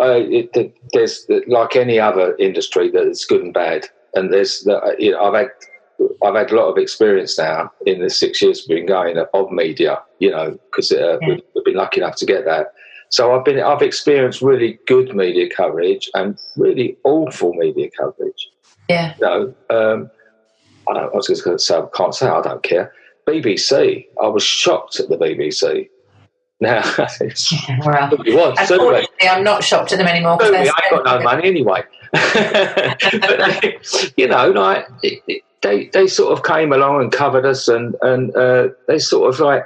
there's, like any other industry, there's good and bad. And there's, you know, I've had a lot of experience now in the 6 years we've been going of media, you know, because we've been lucky enough to get that. So I've experienced really good media coverage and really awful media coverage. Yeah. You know, I was just going to say, I can't say I don't care. BBC, I was shocked at the BBC. Now, well, unfortunately, I'm not shocked at them anymore. I ain't got no money anyway. But you know, like they sort of came along and covered us, and they sort of like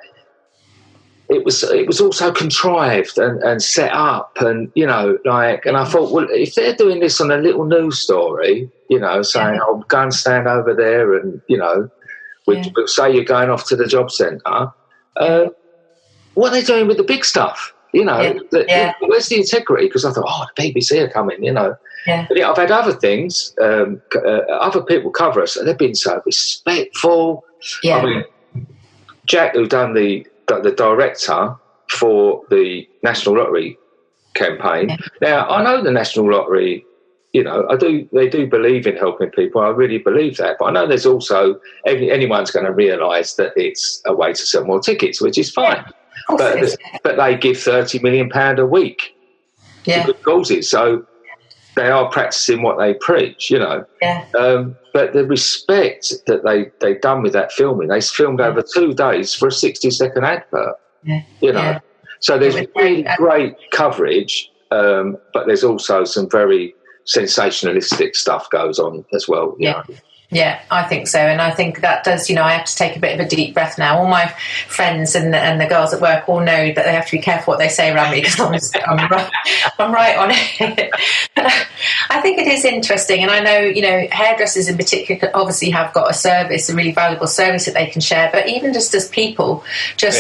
it was also contrived and set up, and you know, like, and I thought, well, if they're doing this on a little news story, you know, saying, "I'll go and stand over there," and you know, we'll say you're going off to the job centre. What are they doing with the big stuff? You know, where's the integrity? Because I thought, the BBC are coming, you know. Yeah. But I've had other things, other people cover us, and they've been so respectful. Yeah. I mean, Jack, who done the director for the National Lottery campaign. Yeah. Now, I know the National Lottery, you know, they do believe in helping people. I really believe that. But I know there's also, anyone's going to realise that it's a way to sell more tickets, which is fine. Yeah. But they give £30 million a week to good causes, so they are practicing what they preach, you know. Yeah. But the respect that they done with that filming, they filmed over 2 days for a 60-second advert. Yeah. You know, so there's really great coverage, but there's also some very sensationalistic stuff goes on as well. You know? Yeah, I think so. And I think that does, you know, I have to take a bit of a deep breath now. All my friends and the girls at work all know that they have to be careful what they say around me because I'm right on it. I think it is interesting. And I know, you know, hairdressers in particular obviously have got a really valuable service that they can share. But even just as people,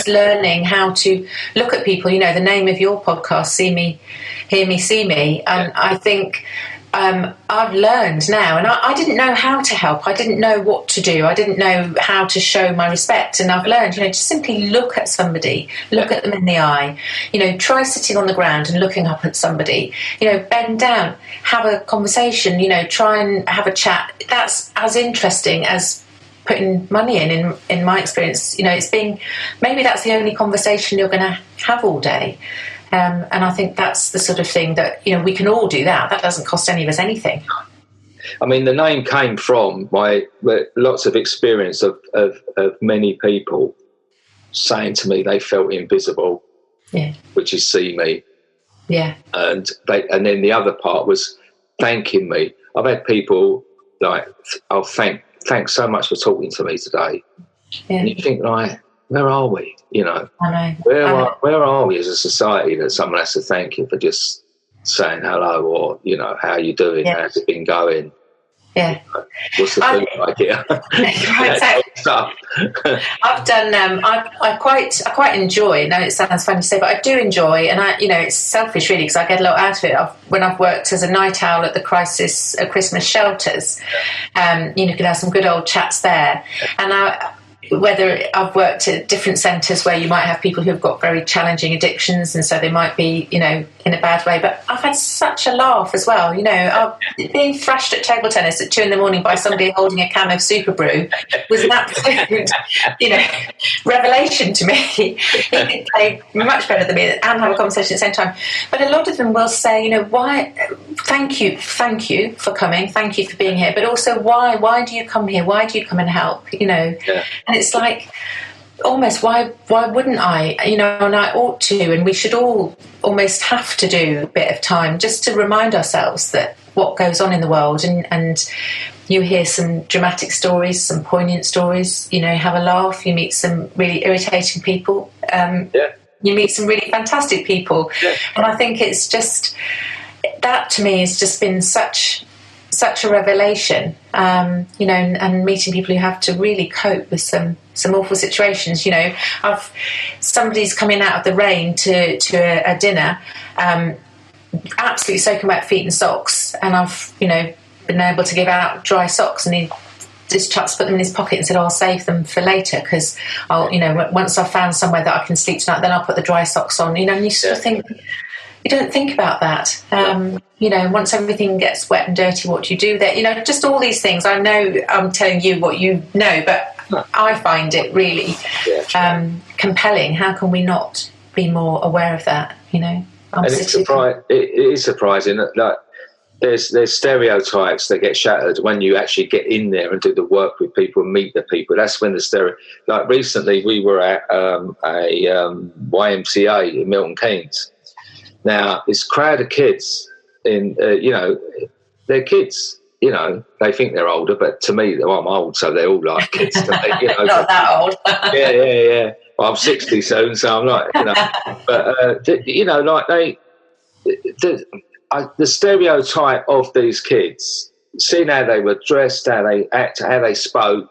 learning how to look at people, you know, the name of your podcast, See Me, Hear Me, See Me. And I think I've learned now, and I didn't know how to help. I didn't know what to do. I didn't know how to show my respect. And I've learned, you know, to simply look at somebody, look at them in the eye, you know, try sitting on the ground and looking up at somebody, you know, bend down, have a conversation, you know, try and have a chat. That's as interesting as putting money in my experience. You know, maybe that's the only conversation you're going to have all day. And I think that's the sort of thing that, you know, we can all do that. That doesn't cost any of us anything. I mean, the name came from my lots of experience of many people saying to me they felt invisible, which is See Me. Yeah. And then the other part was thanking me. I've had people like, thanks so much for talking to me today. Yeah. And you think, like, where are we? You know, I know. Where are we as a society that someone has to thank you for just saying hello, or, you know, how are you doing? Yeah. How's it been going? Yeah. You know, what's the food idea? I've done. I quite enjoy. Now it sounds funny to say, but I do enjoy, and you know, it's selfish really because I get a lot out of it. When I've worked as a night owl at the Christmas shelters, you know, you can have some good old chats there, and whether I've worked at different centres where you might have people who've got very challenging addictions, and so they might be, you know, in a bad way. But I've had such a laugh as well. You know, being thrashed at table tennis at 2 a.m. by somebody holding a can of Super Brew was an absolute, you know, revelation to me. He could play much better than me and have a conversation at the same time. But a lot of them will say, you know, why? Thank you for coming. Thank you for being here. But also, why? Why do you come here? Why do you come and help? You know. Yeah. And it's like, almost, why wouldn't I? You know, and I ought to, and we should all almost have to do a bit of time just to remind ourselves that what goes on in the world. And you hear some dramatic stories, some poignant stories, you know, have a laugh, you meet some really irritating people, you meet some really fantastic people. Yeah. And I think it's just, that to me has just been such a revelation, you know, and meeting people who have to really cope with some awful situations. You know, somebody's coming out of the rain to a dinner, absolutely soaking wet feet and socks, and I've, you know, been able to give out dry socks, and he just put them in his pocket and said, I'll save them for later, because I'll, you know, once I've found somewhere that I can sleep tonight, then I'll put the dry socks on. You know, and you sort of think, you don't think about that. You know, once everything gets wet and dirty, what do you do there? You know, just all these things. I know I'm telling you what you know, but I find it really compelling. How can we not be more aware of that, you know? And it is surprising that, like, there's stereotypes that get shattered when you actually get in there and do the work with people and meet the people. That's when like recently we were at a YMCA in Milton Keynes. Now, this crowd of kids, you know, they're kids, you know, they think they're older, but to me, I'm old, so they're all like kids to me, you know. Not that old. Yeah. Well, I'm 60 soon, so I'm not, you know. But, you know, like the stereotype of these kids, seeing how they were dressed, how they act, how they spoke,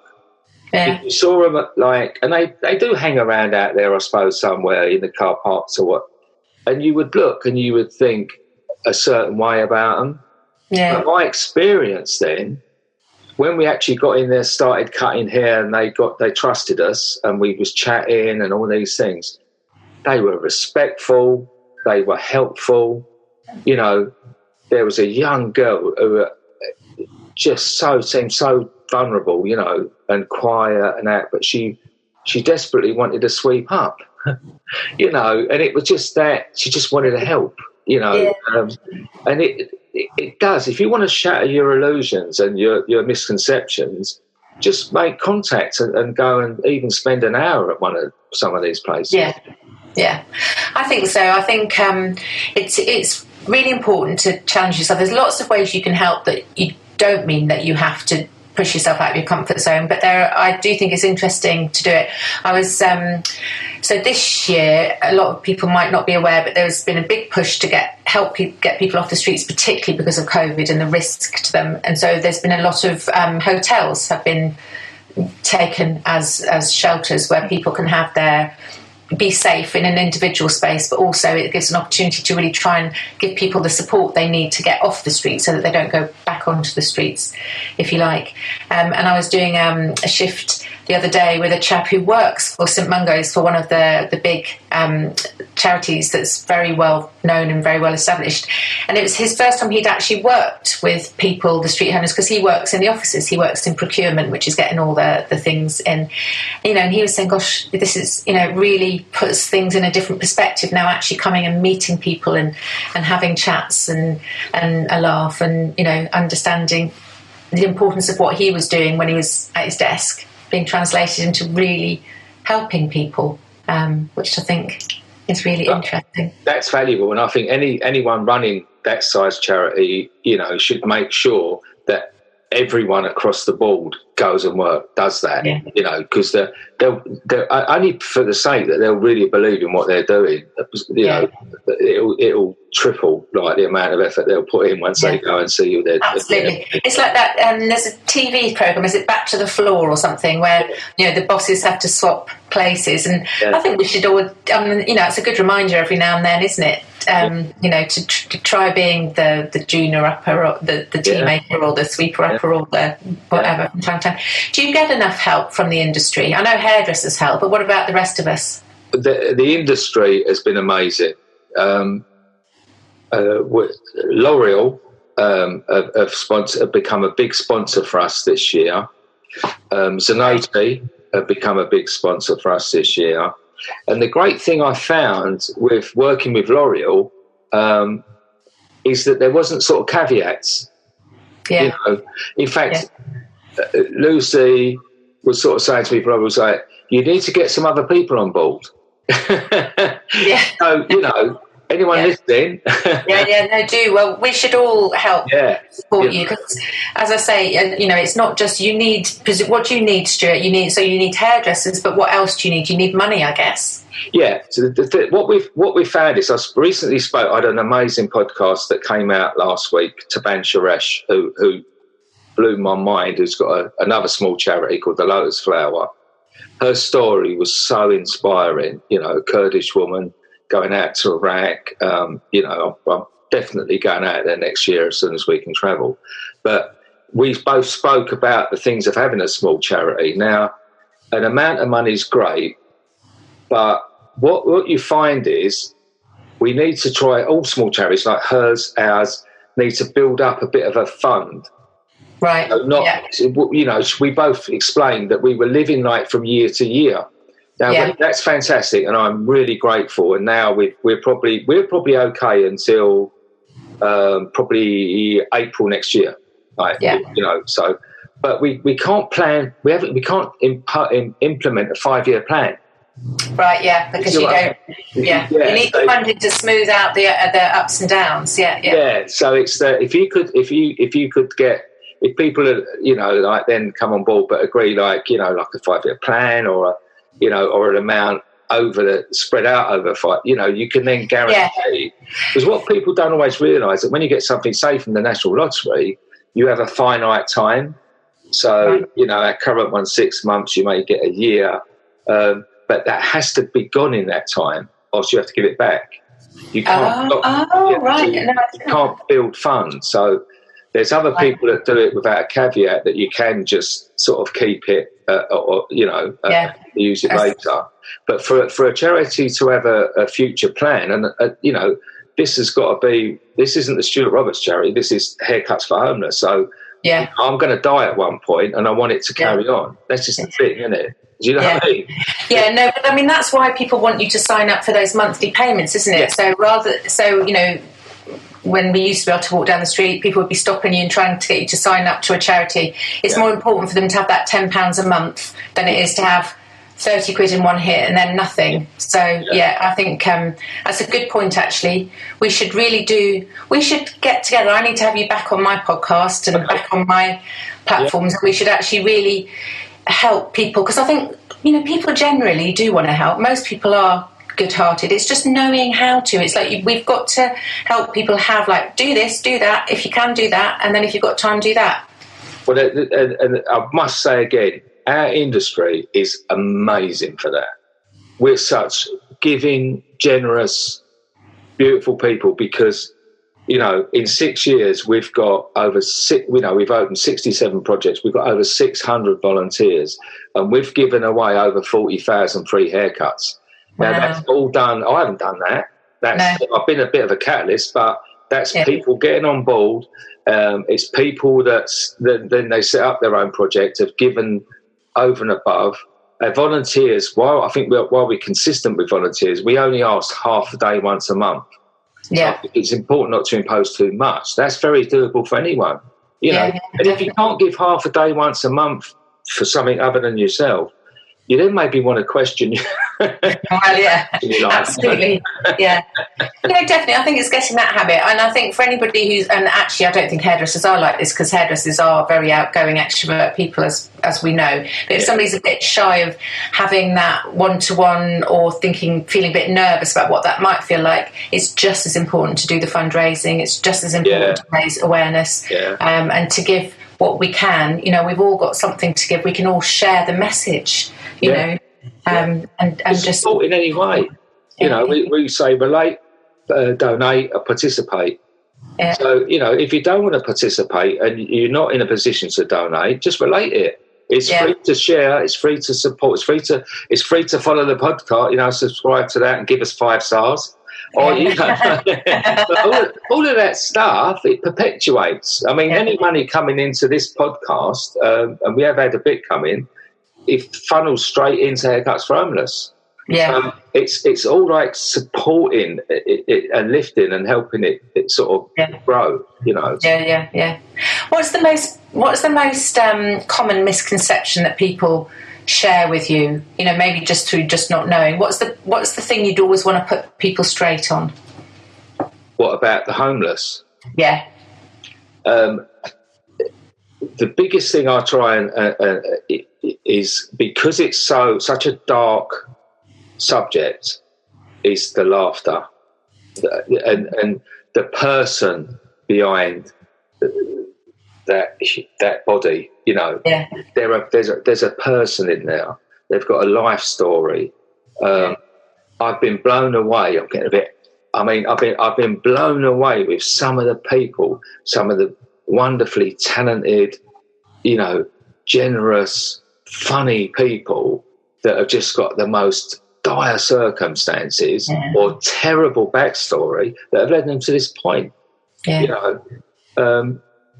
you saw them, like, and they do hang around out there, I suppose, somewhere in the car parks or what. And you would look and you would think a certain way about them. Yeah. But my experience then, when we actually got in there, started cutting hair, and they trusted us, and we was chatting and all these things, they were respectful, they were helpful. You know, there was a young girl who just seemed so vulnerable, you know, and quiet and that, but she desperately wanted to sweep up. You know, and it was just that she just wanted to help, you know. And it does. If you want to shatter your illusions and your misconceptions, just make contact and go and even spend an hour at some of these places. Yeah, I think so. I think it's really important to challenge yourself. There's lots of ways you can help that you don't mean that you have to push yourself out of your comfort zone, but I do think it's interesting to do it. I was so this year, a lot of people might not be aware, but there's been a big push to get people off the streets, particularly because of COVID and the risk to them. And so there's been a lot of hotels have been taken as shelters where people can be safe in an individual space, but also it gives an opportunity to really try and give people the support they need to get off the streets so that they don't go back onto the streets, if you like. And I was doing a shift the other day with a chap who works for St Mungo's, for one of the big charities that's very well known and very well established. And it was his first time he'd actually worked with people, the street homeless, because he works in the offices. He works in procurement, which is getting all the things in. You know, and he was saying, gosh, this is, you know, really puts things in a different perspective now, actually coming and meeting people and having chats and a laugh and, you know, understanding the importance of what he was doing when he was at his desk, being translated into really helping people, which I think is really interesting. That's valuable, and I think anyone running that size charity, you know, should make sure that everyone across the board goes and does that, you know, because they'll only for the sake that they'll really believe in what they're doing, you know, it'll triple like the amount of effort they'll put in once they go and see you there. Absolutely. It's like that, there's a TV programme, is it Back to the Floor or something, where, you know, the bosses have to swap places, and I think we should all, I mean, you know, it's a good reminder every now and then, isn't it? to try being the junior upper or the tea maker or the sweeper upper or the whatever from time to time. Do you get enough help from the industry? I know hairdressers help, but what about the rest of us? The industry has been amazing. L'Oreal have become a big sponsor for us this year. Zanotti have become a big sponsor for us this year. And the great thing I found with working with L'Oreal is that there wasn't sort of caveats. Yeah. In fact, Lucy was sort of saying to me, I was like, you need to get some other people on board. So, anyone listening? No, do. Well, we should all help support you because, as I say, it's not just you need. Because what do you need, Stuart? You need hairdressers, but what else do you need? You need money, I guess. Yeah. So what we found is I recently spoke. I had an amazing podcast that came out last week. Taban Suresh, who blew my mind. Who's got another small charity called the Lotus Flower. Her story was so inspiring. A Kurdish woman going out to Iraq. I'm definitely going out there next year as soon as we can travel. But we both spoke about the things of having a small charity. Now, an amount of money is great, but what you find is we need to try, all small charities like hers, ours, need to build up a bit of a fund. Right. We both explained that we were living like from year to year. Now that's fantastic, and I'm really grateful. And now we're probably okay until probably April next year. So, but we can't plan. We can't implement a 5-year plan. Right. Yeah, because you don't. Yeah. You need the funding to smooth out the ups and downs. Yeah. Yeah. So it's if you could get. If people are, then come on board, but agree like a 5-year plan or an amount spread out over 5, you can then guarantee. Because what people don't always realise that when you get something, say, from the National Lottery, you have a finite time. So, our current one, 6 months, you may get a year, but that has to be gone in that time, or else you have to give it back. You can't. You can't build funds. So there's other people that do it without a caveat that you can just sort of keep it use it later. But for a charity to have a future plan, and this has got to be. This isn't the Stuart Roberts charity. This is Haircuts for Homeless. So I'm going to die at one point, and I want it to carry on. That's just the thing, isn't it? Do you know what I mean? Yeah, no, but I mean that's why people want you to sign up for those monthly payments, isn't it? So when we used to be able to walk down the street, people would be stopping you and trying to get you to sign up to a charity. It's more important for them to have that £10 a month than it is to have 30 quid in one hit and then nothing. So, I think that's a good point, actually. We should get together. I need to have you back on my podcast and back on my platforms. We should actually really help people because I think, people generally do want to help. Most people are good-hearted. It's just knowing how to. It's like we've got to help people have do this, do that, if you can do that, and then if you've got time, do that. Well, and I must say again, our industry is amazing for that. We're such giving, generous, beautiful people because, in 6 years we've got we've opened 67 projects. We've got over 600 volunteers, and we've given away over 40,000 free haircuts. Now, that's all done. I haven't done that. I've been a bit of a catalyst, but that's people getting on board. It's people then they set up their own project, have given over and above. Volunteers, while we're consistent with volunteers, we only ask half a day once a month. Yeah. So it's important not to impose too much. That's very doable for anyone. And if you can't give half a day once a month for something other than yourself, you then maybe want to question. Well, absolutely. Yeah. Definitely. I think it's getting that habit. And I think for anybody and actually I don't think hairdressers are like this because hairdressers are very outgoing, extrovert people as we know. But if somebody's a bit shy of having that one-to-one or feeling a bit nervous about what that might feel like, it's just as important to do the fundraising. It's just as important to raise awareness and to give what we can. We've all got something to give. We can all share the message, and just just support in any way. We say relate, donate or participate. Yeah. So, if you don't want to participate and you're not in a position to donate, just relate it. It's free to share. It's free to support. It's free to follow the podcast. Subscribe to that and give us 5 stars. Or all of that stuff, it perpetuates. I mean, any money coming into this podcast, and we have had a bit come in, it funnels straight into Haircuts for Homeless. Yeah, it's all like supporting it and lifting and helping it sort of grow. Yeah. What's the most common misconception that people share with you? Maybe just through just not knowing. What's the thing you'd always want to put people straight on? What about the homeless? Yeah. The biggest thing I try and is, because it's such a dark subject, is the laughter and the person behind that body. There's a person in there. They've got a life story. I've been blown away. I'm getting a bit. I mean, I've been blown away with some of the people, some of the wonderfully talented, generous, funny people that have just got the most dire circumstances or terrible backstory that have led them to this point. Yeah.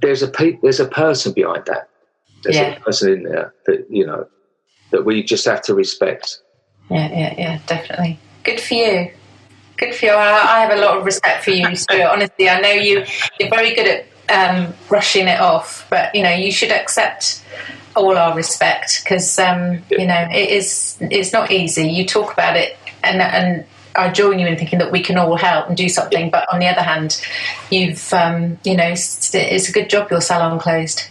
There's a person behind that. There's a person in there that that we just have to respect. Yeah, definitely. Good for you. I have a lot of respect for you, Stuart. Honestly, I know you're very good at brushing it off, but you should accept all our respect, because it's not easy. You talk about it, and I join you in thinking that we can all help and do something. But on the other hand, you've it's a good job your salon closed.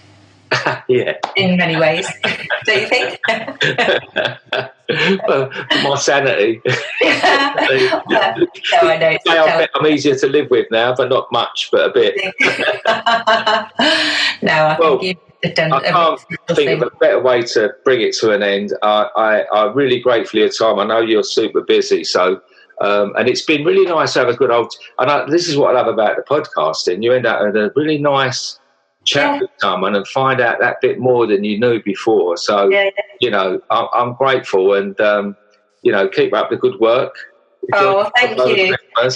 Yeah, in many ways. Don't you think? Well, my sanity. No, I know. I'm easier to live with now, but not much, but a bit. No, I think you've done. I can't think of a better way to bring it to an end. I'm really grateful for your time. I know you're super busy, so and it's been really nice to have a good old. And this is what I love about the podcasting. You end up with a really nice chat with someone and find out that bit more than you knew before. So, I'm grateful, and, keep up the good work. Thank you. And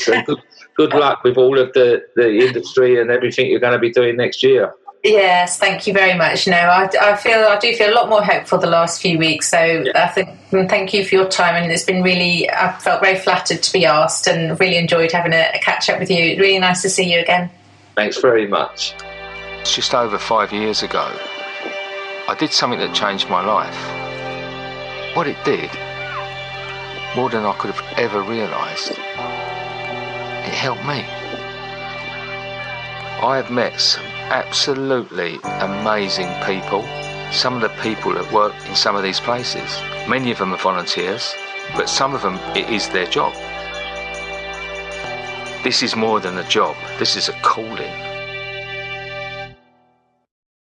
good luck with all of the industry and everything you're going to be doing next year. Yes, thank you very much. I do feel a lot more hopeful the last few weeks. So I think thank you for your time, and it's been I felt very flattered to be asked, and really enjoyed having a catch up with you. Really nice to see you again. Thanks very much. Just over 5 years ago, I did something that changed my life. What it did, more than I could have ever realised, it helped me. I have met some absolutely amazing people, some of the people that work in some of these places. Many of them are volunteers, but some of them, it is their job. This is more than a job, this is a calling.